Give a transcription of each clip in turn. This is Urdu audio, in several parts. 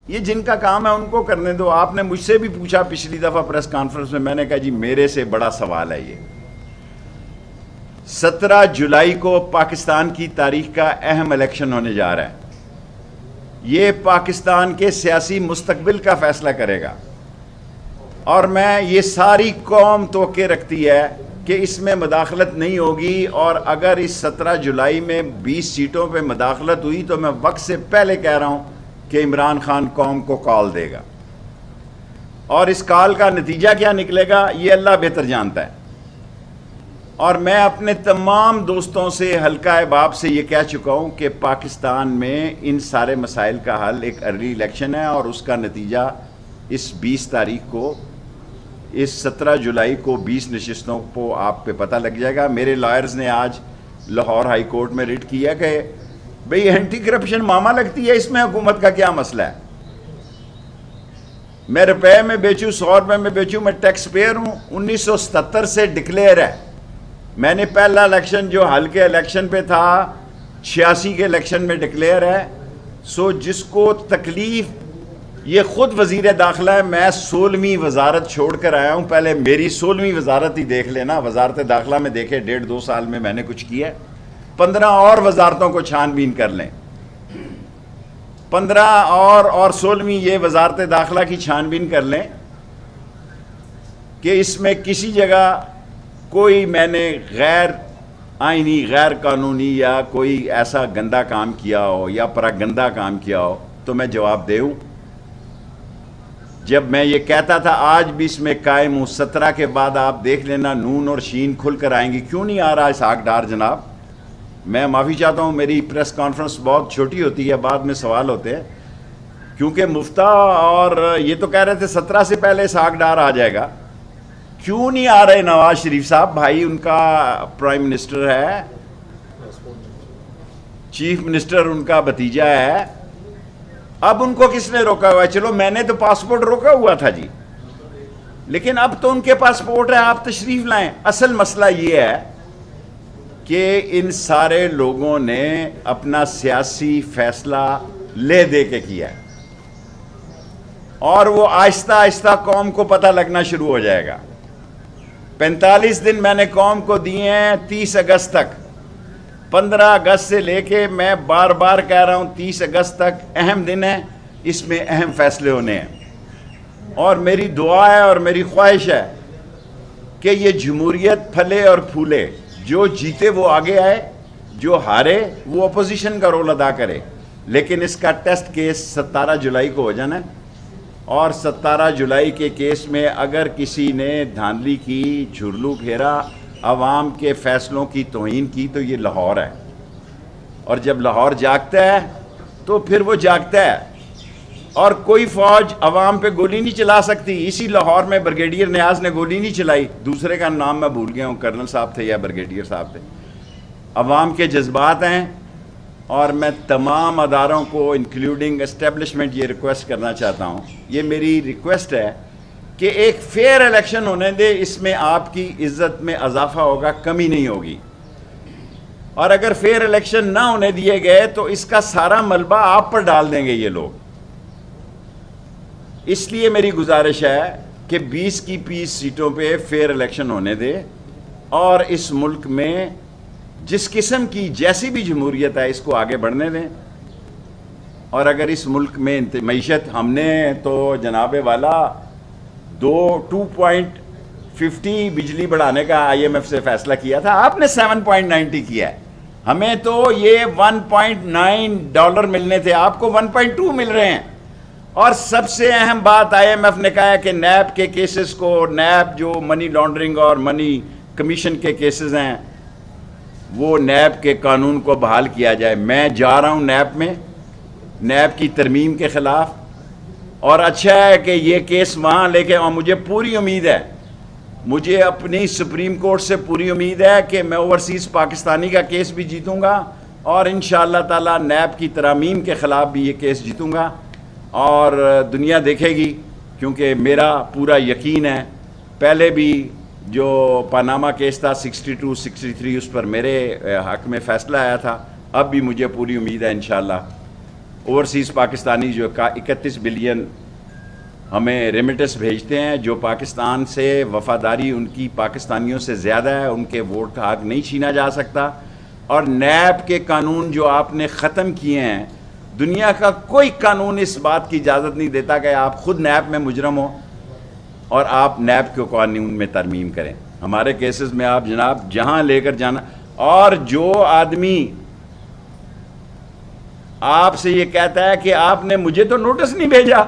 یہ جن کا کام ہے ان کو کرنے دو. آپ نے مجھ سے بھی پوچھا پچھلی دفعہ پریس کانفرنس میں نے کہا جی میرے سے بڑا سوال ہے یہ. 17 جولائی کو پاکستان کی تاریخ کا اہم الیکشن ہونے جا رہا ہے. یہ پاکستان کے سیاسی مستقبل کا فیصلہ کرے گا اور میں یہ ساری قوم توقع رکھتی ہے کہ اس میں مداخلت نہیں ہوگی. اور اگر اس 17 جولائی میں 20 سیٹوں پہ مداخلت ہوئی تو میں وقت سے پہلے کہہ رہا ہوں کہ عمران خان قوم کو کال دے گا. اور اس کال کا نتیجہ کیا نکلے گا یہ اللہ بہتر جانتا ہے. اور میں اپنے تمام دوستوں سے حلقہ باب سے یہ کہہ چکا ہوں کہ پاکستان میں ان سارے مسائل کا حل ایک ارلی الیکشن ہے اور اس کا نتیجہ اس 20 تاریخ کو، اس 17 جولائی کو 20 نشستوں کو آپ پہ پتہ لگ جائے گا. میرے لائرز نے آج لاہور ہائی کورٹ میں ریٹ کیا کہ بھئی اینٹی کرپشن معاملہ لگتی ہے، اس میں حکومت کا کیا مسئلہ ہے. میں روپے میں بیچوں 100 روپے میں بیچوں، میں ٹیکس پیئر ہوں. 1977 سے ڈکلیئر ہے. میں نے پہلا الیکشن جو ہلکے الیکشن پہ تھا 86 کے الیکشن میں ڈکلیئر ہے. سو جس کو تکلیف، یہ خود وزیر داخلہ ہے، میں 16ویں وزارت چھوڑ کر آیا ہوں. پہلے میری 16ویں وزارت ہی دیکھ لینا. وزارت داخلہ میں دیکھے 1.5-2 سال میں نے کچھ کیا ہے. 15 اور وزارتوں کو چھان بین کر لیں. 15 اور 16ویں یہ وزارت داخلہ کی چھان بین کر لیں کہ اس میں کسی جگہ کوئی میں نے غیر آئینی، غیر قانونی یا کوئی ایسا گندا کام کیا ہو یا پراگندا کام کیا ہو تو میں جواب دے ہوں. جب میں یہ کہتا تھا آج بھی اس میں قائم ہوں. 17 کے بعد آپ دیکھ لینا نون اور شین کھل کر آئیں گی. کیوں نہیں آ رہا اسحاق ڈار جناب؟ میں معافی چاہتا ہوں، میری پریس کانفرنس بہت چھوٹی ہوتی ہے، بعد میں سوال ہوتے ہیں کیونکہ مفتہ اور یہ تو کہہ رہے تھے 17 سے پہلے اسحاق ڈار آ جائے گا. کیوں نہیں آ رہے نواز شریف صاحب؟ بھائی ان کا پرائم منسٹر ہے، چیف منسٹر ان کا بھتیجا ہے. اب ان کو کس نے روکا ہوا ہے؟ چلو میں نے تو پاسپورٹ روکا ہوا تھا جی، لیکن اب تو ان کے پاسپورٹ ہے، آپ تشریف لائیں. اصل مسئلہ یہ ہے کہ ان سارے لوگوں نے اپنا سیاسی فیصلہ لے دے کے کیا ہے اور وہ آہستہ آہستہ قوم کو پتہ لگنا شروع ہو جائے گا. 45 دن میں نے قوم کو دیے ہیں 30 اگست تک. 15 اگست سے لے کے میں بار بار کہہ رہا ہوں 30 اگست تک اہم دن ہے، اس میں اہم فیصلے ہونے ہیں. اور میری دعا ہے اور میری خواہش ہے کہ یہ جمہوریت پھلے اور پھولے. جو جیتے وہ آگے آئے، جو ہارے وہ اپوزیشن کا رول ادا کرے. لیکن اس کا ٹیسٹ کیس 17 جولائی کو ہو جانا ہے. اور 17 جولائی کے کیس میں اگر کسی نے دھاندلی کی، جھرلو پھیرا، عوام کے فیصلوں کی توہین کی تو یہ لاہور ہے. اور جب لاہور جاگتا ہے تو پھر وہ جاگتا ہے اور کوئی فوج عوام پہ گولی نہیں چلا سکتی. اسی لاہور میں بریگیڈیئر نیاز نے گولی نہیں چلائی، دوسرے کا نام میں بھول گیا ہوں، کرنل صاحب تھے یا بریگیڈیئر صاحب تھے. عوام کے جذبات ہیں اور میں تمام اداروں کو انکلوڈنگ اسٹیبلشمنٹ یہ ریکویسٹ کرنا چاہتا ہوں، یہ میری ریکویسٹ ہے کہ ایک فیئر الیکشن ہونے دے. اس میں آپ کی عزت میں اضافہ ہوگا، کمی نہیں ہوگی. اور اگر فیئر الیکشن نہ ہونے دیے گئے تو اس کا سارا ملبہ آپ پر ڈال دیں گے یہ لوگ. اس لیے میری گزارش ہے کہ 20 کی 20 سیٹوں پہ فیئر الیکشن ہونے دے اور اس ملک میں جس قسم کی جیسی بھی جمہوریت ہے اس کو آگے بڑھنے دیں. اور اگر اس ملک میں معیشت، ہم نے تو جناب والا 2.50 بجلی بڑھانے کا IMF سے فیصلہ کیا تھا، آپ نے 7.90 کیا ہے. ہمیں تو یہ $1.9 ملنے تھے، آپ کو 1.2 مل رہے ہیں. اور سب سے اہم بات IMF نے کہا ہے کہ نیب کے کیسز کو، نیب جو منی لانڈرنگ اور منی کمیشن کے کیسز ہیں، وہ نیب کے قانون کو بحال کیا جائے. میں جا رہا ہوں نیب میں، نیب کی ترمیم کے خلاف. اور اچھا ہے کہ یہ کیس وہاں لے کے، اور مجھے پوری امید ہے، مجھے اپنی سپریم کورٹ سے پوری امید ہے کہ میں اوورسیز پاکستانی کا کیس بھی جیتوں گا اور انشاءاللہ تعالی نیب کی ترامیم کے خلاف بھی یہ کیس جیتوں گا. اور دنیا دیکھے گی، کیونکہ میرا پورا یقین ہے. پہلے بھی جو پاناما کیس تھا 62-63 اس پر میرے حق میں فیصلہ آیا تھا. اب بھی مجھے پوری امید ہے انشاءاللہ اوورسیز پاکستانی جو 31 بلین ہمیں ریمیٹس بھیجتے ہیں، جو پاکستان سے وفاداری ان کی پاکستانیوں سے زیادہ ہے، ان کے ووٹ کا حق نہیں چھینا جا سکتا. اور نیب کے قانون جو آپ نے ختم کیے ہیں، دنیا کا کوئی قانون اس بات کی اجازت نہیں دیتا کہ آپ خود نیب میں مجرم ہو اور آپ نیب کے قانون میں ترمیم کریں. ہمارے کیسز میں آپ جناب جہاں لے کر جانا، اور جو آدمی آپ سے یہ کہتا ہے کہ آپ نے مجھے تو نوٹس نہیں بھیجا،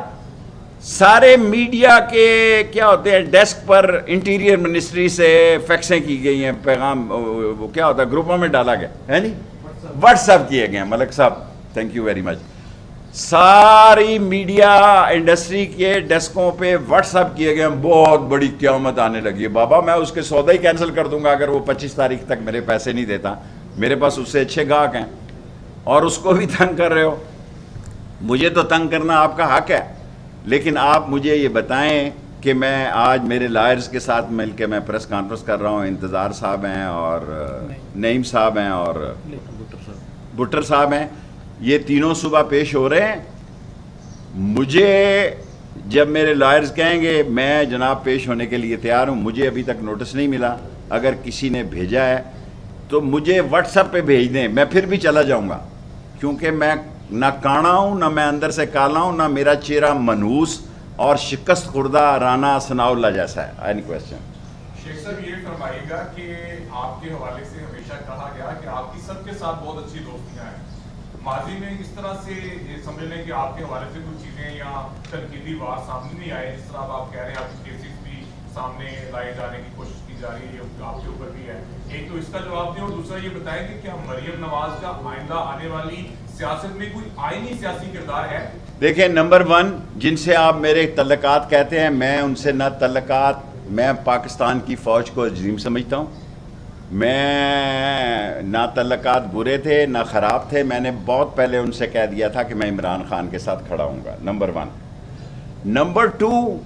سارے میڈیا کے کیا ہوتے ہیں ڈیسک پر انٹیریئر منسٹری سے فیکسیں کی گئی ہیں، پیغام وہ کیا ہوتا ہے گروپوں میں ڈالا گیا ہے، نہیں واٹس ایپ کیے گئے ہیں. ملک صاحب تھینک یو ویری مچ. ساری میڈیا انڈسٹری کے ڈیسکوں پہ واٹس ایپ کیے گئے ہیں. بہت بڑی قیامت آنے لگی ہے بابا، میں اس کے سودا ہی کینسل کر دوں گا اگر وہ 25 تاریخ تک میرے پیسے نہیں دیتا. میرے پاس اس سے اچھے گاہک ہیں اور اس کو بھی تنگ کر رہے ہو. مجھے تو تنگ کرنا آپ کا حق ہے، لیکن آپ مجھے یہ بتائیں کہ میں آج میرے لائرز کے ساتھ مل کے میں پریس کانفرنس کر رہا ہوں. انتظار صاحب ہیں اور نعیم صاحب ہیں اور بٹر صاحب ہیں، یہ تینوں صبح پیش ہو رہے ہیں. مجھے جب میرے لائرز کہیں گے میں جناب پیش ہونے کے لیے تیار ہوں. مجھے ابھی تک نوٹس نہیں ملا، اگر کسی نے بھیجا ہے تو مجھے واٹس ایپ پہ بھیج دیں، میں پھر بھی چلا جاؤں گا، کیونکہ میں نہ کانا ہوں، نہ میں اندر سے کالا ہوں، نہ میرا چہرہ منحوس اور شکست خوردہ رانا ثناء اللہ جیسا ہے. Any question? شیخ صاحب یہ فرمائیے گا کہ آپ کے حوالے سے ہمیشہ کہا گیا کہ آپ کی سب کے ساتھ بہت اچھی دوستیاں ہیں. ماضی میں اس طرح سے سمجھ لیں کہ آپ کے حوالے سے کچھ چیزیں یا تنقیدی بات سامنے نہیں آئے، جس طرح آپ کہہ رہے ہیں آپ کے کیسز بھی سامنے لائے جانے کی کوشش کی جا رہی ہے، آپ کے اوپر بھی ہے. ایک تو اس کا جواب دیں، اور دوسرا یہ بتائیں کہ کیا مریم نواز کا آئندہ آنے والی سیاست میں کوئی آئینی سیاسی کردار ہے؟ دیکھیں، نمبر 1 جن سے آپ میرے تعلقات کہتے ہیں، میں ان سے نہ تعلقات، میں پاکستان کی فوج کو عظیم سمجھتا ہوں. میں نہ تعلقات برے تھے نہ خراب تھے. میں نے بہت پہلے ان سے کہہ دیا تھا کہ میں عمران خان کے ساتھ کھڑا ہوں گا. نمبر 1. نمبر 2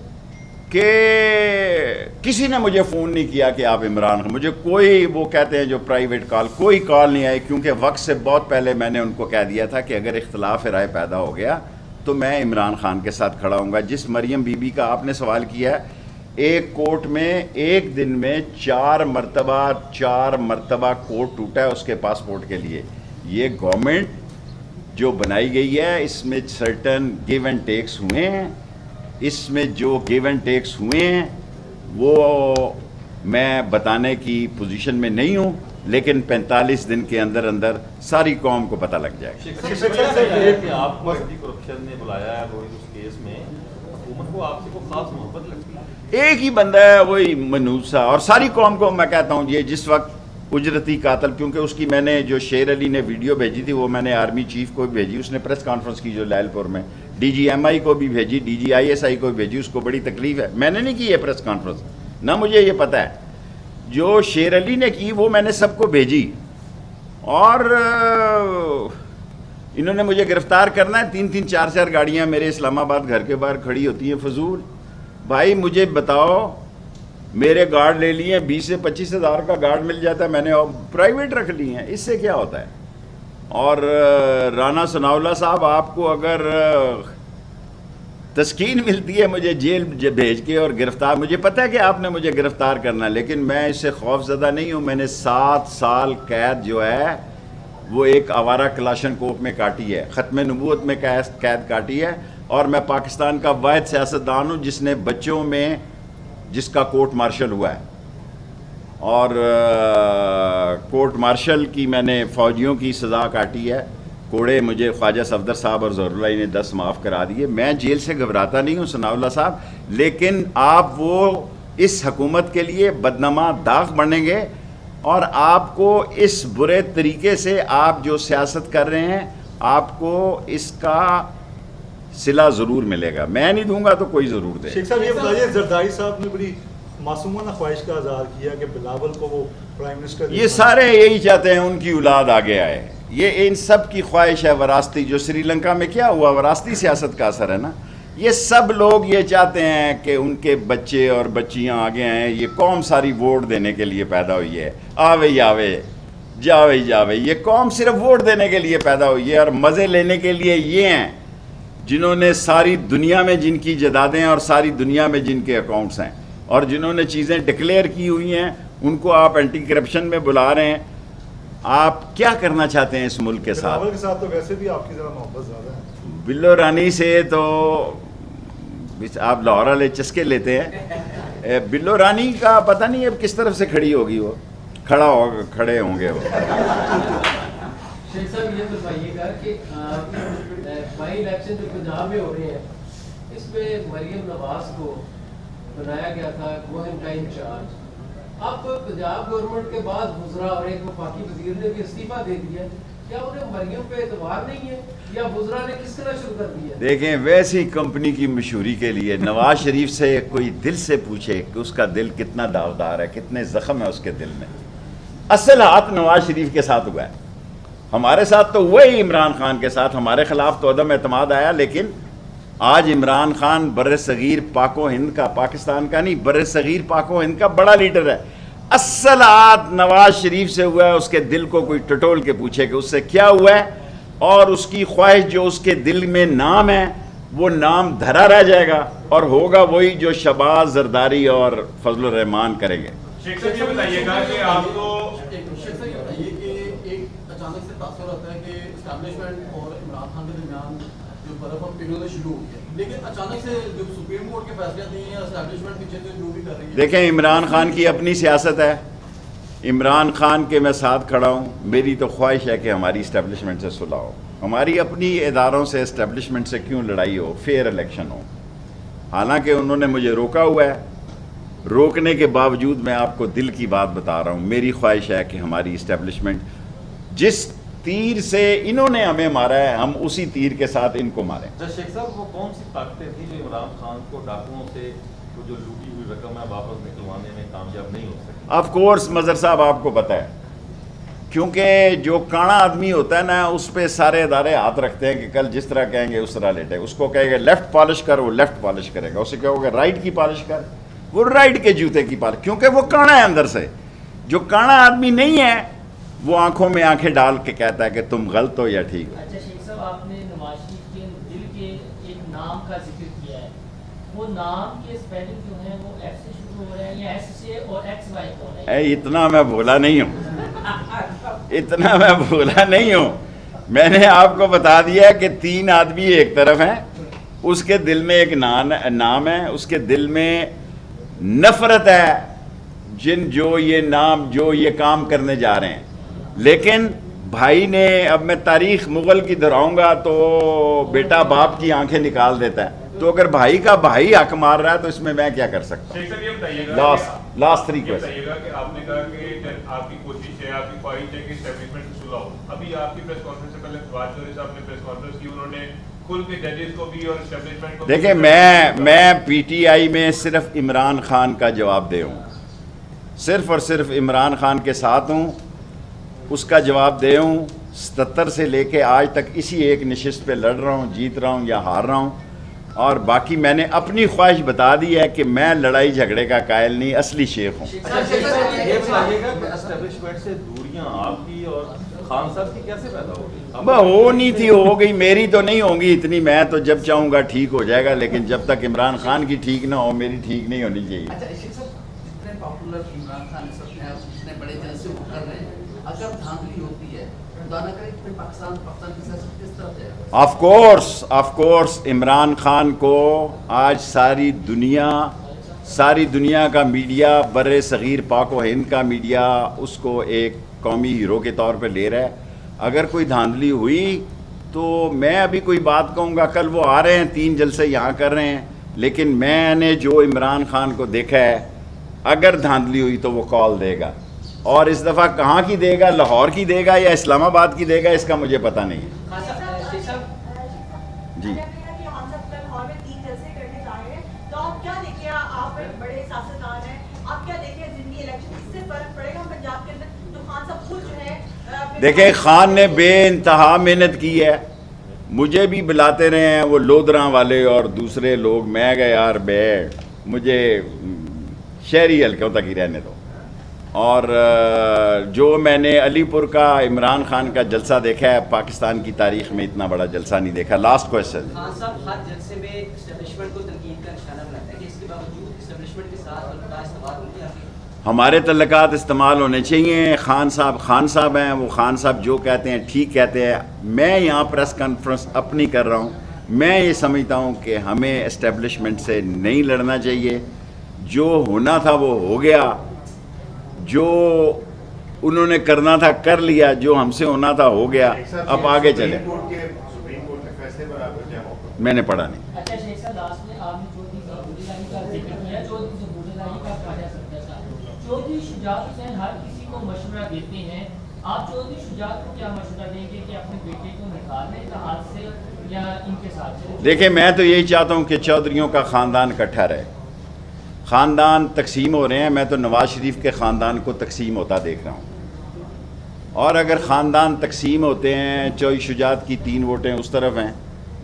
کہ کسی نے مجھے فون نہیں کیا کہ آپ عمران خان، مجھے کوئی وہ کہتے ہیں جو پرائیویٹ کال، کوئی کال نہیں آئی، کیونکہ وقت سے بہت پہلے میں نے ان کو کہہ دیا تھا کہ اگر اختلاف رائے پیدا ہو گیا تو میں عمران خان کے ساتھ کھڑا ہوں گا. جس مریم بی بی کا آپ نے سوال کیا ہے، ایک کورٹ میں ایک دن میں 4 مرتبہ کورٹ ٹوٹا ہے اس کے پاسپورٹ کے لیے. یہ گورنمنٹ جو بنائی گئی ہے اس میں سرٹن گیو اینڈ ٹیکس ہوئے ہیں. اس میں جو گیو اینڈ ٹیکس ہوئے ہیں وہ میں بتانے کی پوزیشن میں نہیں ہوں، لیکن 45 دن کے اندر اندر ساری قوم کو پتہ لگ جائے گا. آپ کو اینٹی کرپشن نے بلایا ہے اس کیس میں، حکومت کو آپ سے کوئی خاص محبت لگتی ہے؟ ایک ہی بندہ ہے، وہی منوسا، اور ساری قوم کو میں کہتا ہوں یہ جس وقت اجرتی قاتل، کیونکہ اس کی میں نے جو شیر علی نے ویڈیو بھیجی تھی وہ میں نے آرمی چیف کو بھی بھیجی، اس نے پریس کانفرنس کی جو لائل پور میں، ڈی جی ایم آئی کو بھی بھیجی، D G I S I کو بھی بھیجی. اس کو بڑی تکلیف ہے. میں نے نہیں کی یہ پریس کانفرنس، نہ مجھے یہ پتہ ہے. جو شیر علی نے کی وہ میں نے سب کو بھیجی. اور انہوں نے مجھے گرفتار کرنا ہے، 3 4 گاڑیاں میرے اسلام آباد گھر کے باہر کھڑی ہوتی ہیں فضول. بھائی مجھے بتاؤ، میرے گارڈ لے لیے 20 سے 25 ہزار کا گارڈ مل جاتا ہے، میں نے پرائیویٹ رکھ لی ہیں، اس سے کیا ہوتا ہے؟ اور رانا ثناء اللہ صاحب، آپ کو اگر تسکین ملتی ہے مجھے جیل بھیج کے اور گرفتار، مجھے پتہ ہے کہ آپ نے مجھے گرفتار کرنا ہے، لیکن میں اس سے خوف زدہ نہیں ہوں. میں نے 7 سال قید جو ہے وہ ایک آوارہ کلاشن کوپ میں کاٹی ہے، ختم نبوت میں قید کاٹی ہے. اور میں پاکستان کا واحد سیاستدان ہوں جس نے بچوں میں جس کا کورٹ مارشل ہوا ہے، اور کورٹ مارشل کی میں نے فوجیوں کی سزا کاٹی ہے. کوڑے مجھے خواجہ صفدر صاحب اور ظہور اللہ نے 10 معاف کرا دیے. میں جیل سے گھبراتا نہیں ہوں ثناء اللہ صاحب، لیکن آپ وہ اس حکومت کے لیے بدنما داغ بنیں گے، اور آپ کو اس برے طریقے سے آپ جو سیاست کر رہے ہیں آپ کو اس کا صلہ ضرور ملے گا. میں نہیں دوں گا تو کوئی ضرور دے. شیخ صاحب یہ بتائیے، زرداری صاحب نے بڑی معصومانہ خواہش کا اظہار کیا کہ بلاول کو وہ پرائم منسٹر، یہ سارے یہی چاہتے ہیں ان کی اولاد آگے آئے. یہ ان سب کی خواہش ہے وراثتی. جو سری لنکا میں کیا ہوا، وراثتی سیاست کا اثر ہے نا. یہ سب لوگ یہ چاہتے ہیں کہ ان کے بچے اور بچیاں آگے آئیں. یہ قوم ساری ووٹ دینے کے لیے پیدا ہوئی ہے. آوے جا بھائی یہ قوم صرف ووٹ دینے کے لیے پیدا ہوئی ہے اور مزے لینے کے لیے یہ ہیں جنہوں نے ساری دنیا میں جن کی جائیدادیں اور ساری دنیا میں جن کے اکاؤنٹس ہیں اور جنہوں نے چیزیں ڈکلیئر کی ہوئی ہیں ان کو آپ اینٹی کرپشن میں بلا رہے ہیں. آپ کیا کرنا چاہتے ہیں اس ملک کے ساتھ؟ بلاول کے ساتھ تو ویسے بھی آپ کی ذرا محبت زیادہ ہے. بلو رانی سے تو آپ لاہور والے چسکے لیتے ہیں. بلو رانی کا پتہ نہیں اب کس طرف سے کھڑی ہوگی، وہ کھڑے ہوں گے وہ. شیخ صاحب یہ بتائیے گا کہ بائی الیکشن جو پنجاب میں ہو رہے ہیں اس میں مریم نواز کو بنایا گیا تھا مہم کا انچارج. اب پنجاب گورنمنٹ کے بعد وزراء اور ایک وفاقی وزیر نے بھی استعفیٰ دے دیا، کیا انہیں مریم پہ اعتبار نہیں ہے یا وزراء نے کس طرح شروع کر دیا؟ دیکھیں ویسی کمپنی کی مشہوری کے لیے نواز شریف سے کوئی دل سے پوچھے کہ اس کا دل کتنا داغدار ہے، کتنے زخم ہے اس کے دل میں. اصل ہاتھ نواز شریف کے ساتھ ہوا ہے، ہمارے ساتھ تو ہوا ہی عمران خان کے ساتھ. ہمارے خلاف تو عدم اعتماد آیا، لیکن آج عمران خان بر صغیر پاک و ہند کا، پاکستان کا نہیں، بر صغیر پاک و ہند کا بڑا لیڈر ہے. اصل ہاتھ نواز شریف سے ہوا ہے. اس کے دل کو کوئی ٹٹول کے پوچھے کہ اس سے کیا ہوا ہے، اور اس کی خواہش جو اس کے دل میں نام ہے وہ نام دھرا رہ جائے گا اور ہوگا وہی جو شہباز زرداری اور فضل الرحمان کریں گے. شیخ صاحب یہ بتائیے گا کہ آپ تو اچانک سے تاثر ہوتا ہے کہ اسٹیبلشمنٹ اور عمران خان کے درمیان جو برف اور پگھلنا شروع ہو گیا، لیکن اچانک سے جو سپریم کورٹ کے فیصلے آتے ہیں اسٹیبلشمنٹ پیچھے سے جو بھی کر رہی ہے. دیکھیں عمران خان کی اپنی سیاست ہے، عمران خان کے میں ساتھ کھڑا ہوں. میری تو خواہش ہے کہ ہماری اسٹیبلشمنٹ سے صلح ہو، ہماری اپنی اداروں سے اسٹیبلشمنٹ سے کیوں لڑائی ہو، فیئر الیکشن ہو. حالانکہ انہوں نے مجھے روکا ہوا ہے، روکنے کے باوجود میں آپ کو دل کی بات بتا رہا ہوں. میری خواہش ہے کہ ہماری اسٹیبلشمنٹ جس تیر سے انہوں نے ہمیں مارا ہے ہم اسی تیر کے ساتھ ان کو ماریں. شیخ صاحب وہ کون سی طاقتیں تھیں جو عمران خان کو ڈاکوؤں سے وہ جو لوٹی ہوئی رقم ہے واپس نکلوانے میں کامیاب نہیں ہو سکتی؟ آف کورس مظہر صاحب آپ کو پتہ ہے، کیونکہ جو کانا آدمی ہوتا ہے نا اس پہ سارے ادارے ہاتھ رکھتے ہیں کہ کل جس طرح کہیں گے اس طرح لیٹے. اس کو کہے گے لیفٹ پالش کر، وہ لیفٹ پالش کرے گا. اسے کہو گے رائٹ کی پالش کر، وہ رائٹ کے جوتے کی پالش، کیونکہ وہ کانا ہے اندر سے. جو کانا آدمی نہیں ہے وہ آنکھوں میں آنکھیں ڈال کے کہتا ہے کہ تم غلط ہو یا ٹھیک ہو. اچھا شیخ صاحب آپ نے نواز شریف کے دل کے ایک نام کا ذکر کیا ہے، وہ نام کے اسپیلنگ جو ہیں وہ ایف سے شروع ہو رہے ہیں یا ایس سے اور ایکس وائی ہو رہے ہیں؟ اتنا میں بھولا نہیں ہوں، اتنا میں بھولا نہیں ہوں. میں نے آپ کو بتا دیا کہ 3 آدمی ایک طرف ہیں، اس کے دل میں ایک نام ہے، اس کے دل میں نفرت ہے جو یہ کام کرنے جا رہے ہیں. لیکن بھائی نے، اب میں تاریخ مغل کی دہراؤں گا تو بیٹا باپ کی آنکھیں نکال دیتا ہے. تو اگر بھائی کا بھائی حق مار رہا ہے تو اس میں کیا کر سکتا ہوں. شیخ صاحب یہ بتائیے گا لاسٹ 3 یہ کوئسچن. بتائیے گا کہ آپ نے کہا کہ آپ کی کوشش ہے، آپ کی خواہش ہے کہ اسٹیبلشمنٹ سے صلح ہو. ابھی آپ کی پریس کانفرنس سے پہلے فواد چودھری صاحب نے پریس کانفرنس کی، انہوں نے کھل کے ججز کو بھی اور اسٹیبلشمنٹ کو بھی. دیکھیں میں پی ٹی آئی میں صرف عمران خان کا جواب دے ہوں، صرف اور صرف عمران خان کے ساتھ ہوں، اس کا جواب دے ہوں. 77 سے لے کے آج تک اسی ایک نشست پہ لڑ رہا ہوں، جیت رہا ہوں یا ہار رہا ہوں. اور باقی میں نے اپنی خواہش بتا دی ہے کہ میں لڑائی جھگڑے کا قائل نہیں، اصلی شیخ ہوں. اچھا شیخ صاحب یہ بتائیے گا کہ اسٹیبلشمنٹ سے دوریاں آپ کی اور خان صاحب کی کیسے پیدا ہو گئی؟ ہونی تھی، ہو گئی. میری تو نہیں ہوں گی اتنی، میں تو جب چاہوں گا ٹھیک ہو جائے گا، لیکن جب تک عمران خان کی ٹھیک نہ ہو میری ٹھیک نہیں ہونی چاہیے. اچھا شیخ صاحب جتنے پاپولر عمران خان اس وقت ہیں، جتنے بڑے جلسے وہ کر رہے ہیں، اگر دھاندلی ہوتی ہے خدا نہ کرے کہ پاکستان کی سیاست کس طرح ہے؟ آف کورس عمران خان کو آج ساری دنیا کا میڈیا، بر صغیر پاک و ہند کا میڈیا اس کو ایک قومی ہیرو کے طور پہ لے رہا ہے. اگر کوئی دھاندلی ہوئی تو میں ابھی کوئی بات کہوں گا، کل وہ آ رہے ہیں 3 جلسے یہاں کر رہے ہیں، لیکن میں نے جو عمران خان کو دیکھا ہے اگر دھاندلی ہوئی تو وہ کال دے گا. اور اس دفعہ کہاں کی دے گا، لاہور کی دے گا یا اسلام آباد کی دے گا، اس کا مجھے پتہ نہیں ہے. جی دیکھیں خان نے بے انتہا محنت کی ہے، مجھے بھی بلاتے رہے ہیں وہ لودھراں والے اور دوسرے لوگ. میں گئے یار مجھے شہری حلقوں تک ہی رہنے دو. اور جو میں نے علی پور کا عمران خان کا جلسہ دیکھا ہے، پاکستان کی تاریخ میں اتنا بڑا جلسہ نہیں دیکھا. Last question. خان صاحب ہر جلسے میں اسٹیبلشمنٹ کو تنقید کا نشانہ بناتا ہے کہ اس کے باوجود اسٹیبلشمنٹ کے ساتھ تعلقات استعمال ہوتے ہیں. ہمارے تعلقات استعمال ہونے چاہیے. خان صاحب ہیں، وہ خان صاحب جو کہتے ہیں ٹھیک کہتے ہیں. میں یہاں پریس کانفرنس اپنی کر رہا ہوں. میں یہ سمجھتا ہوں کہ ہمیں اسٹیبلشمنٹ سے نہیں لڑنا چاہیے. جو ہونا تھا وہ ہو گیا، جو انہوں نے کرنا تھا کر لیا، جو ہم سے ہونا تھا ہو گیا. اب آگے چلیں. میں نے پڑھا نہیں. اچھا شیخ صاحب، لاسٹ میں آپ نے چودھری ظہور الہی کا ذکر کیا. چودھری ظہور الہی کا خواجہ سمجھا صاحب، چودھری شجاعت حسین ہر کسی کو مشورہ دیتے ہیں. آپ چودھری شجاعت کو کیا مشورہ دیں گے کہ اپنے بیٹے کو نکال لیں اتحاد سے یا ان کے ساتھ چلیں؟ دیکھیں، میں تو یہی چاہتا ہوں کہ چودھریوں کا خاندان اکٹھا رہے. خاندان تقسیم ہو رہے ہیں، میں تو نواز شریف کے خاندان کو تقسیم ہوتا دیکھ رہا ہوں. اور اگر خاندان تقسیم ہوتے ہیں، چودھری شجاعت کی 3 ووٹیں اس طرف ہیں،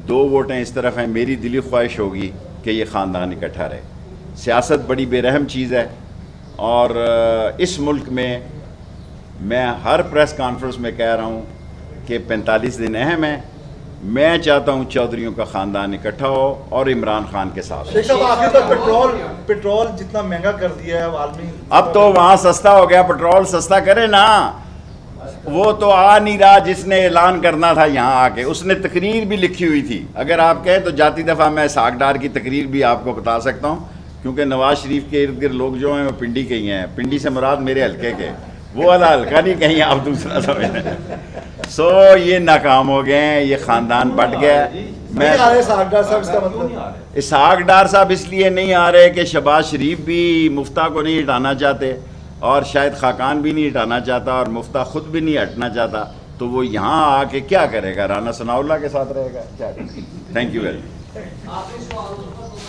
2 ووٹیں اس طرف ہیں، میری دلی خواہش ہوگی کہ یہ خاندان اکٹھا رہے. سیاست بڑی بے رحم چیز ہے، اور اس ملک میں میں ہر پریس کانفرنس میں کہہ رہا ہوں کہ 45 دن اہم ہیں. میں چاہتا ہوں چودھریوں کا خاندان اکٹھا ہو اور عمران خان کے ساتھ. شیخ صاحب آخر تک پیٹرول جتنا مہنگا کر دیا ہے عالمی، اب تو وہاں سستا ہو گیا. پیٹرول سستا کرے نا. وہ تو آ نہیں رہا جس نے اعلان کرنا تھا یہاں آ کے. اس نے تقریر بھی لکھی ہوئی تھی. اگر آپ کہیں تو جاتی دفعہ میں اسحاق ڈار کی تقریر بھی آپ کو بتا سکتا ہوں، کیونکہ نواز شریف کے ارد گرد لوگ جو ہیں وہ پنڈی کے ہی ہیں. پنڈی سے مراد میرے حلقے کے، وہ والا حلقہ نہیں کہیں آپ دوسرا سمجھ رہے ہیں. سو یہ ناکام ہو گئے ہیں، یہ خاندان بٹ گیا. میں اسحاق ڈار صاحب اس لیے نہیں آ رہے کہ شہباز شریف بھی مفتیٰ کو نہیں ہٹانا چاہتے، اور شاید خاقان بھی نہیں ہٹانا چاہتا، اور مفتیٰ خود بھی نہیں ہٹنا چاہتا. تو وہ یہاں آ کے کیا کرے گا؟ رانا ثناء اللہ کے ساتھ رہے گا. Thank you very much.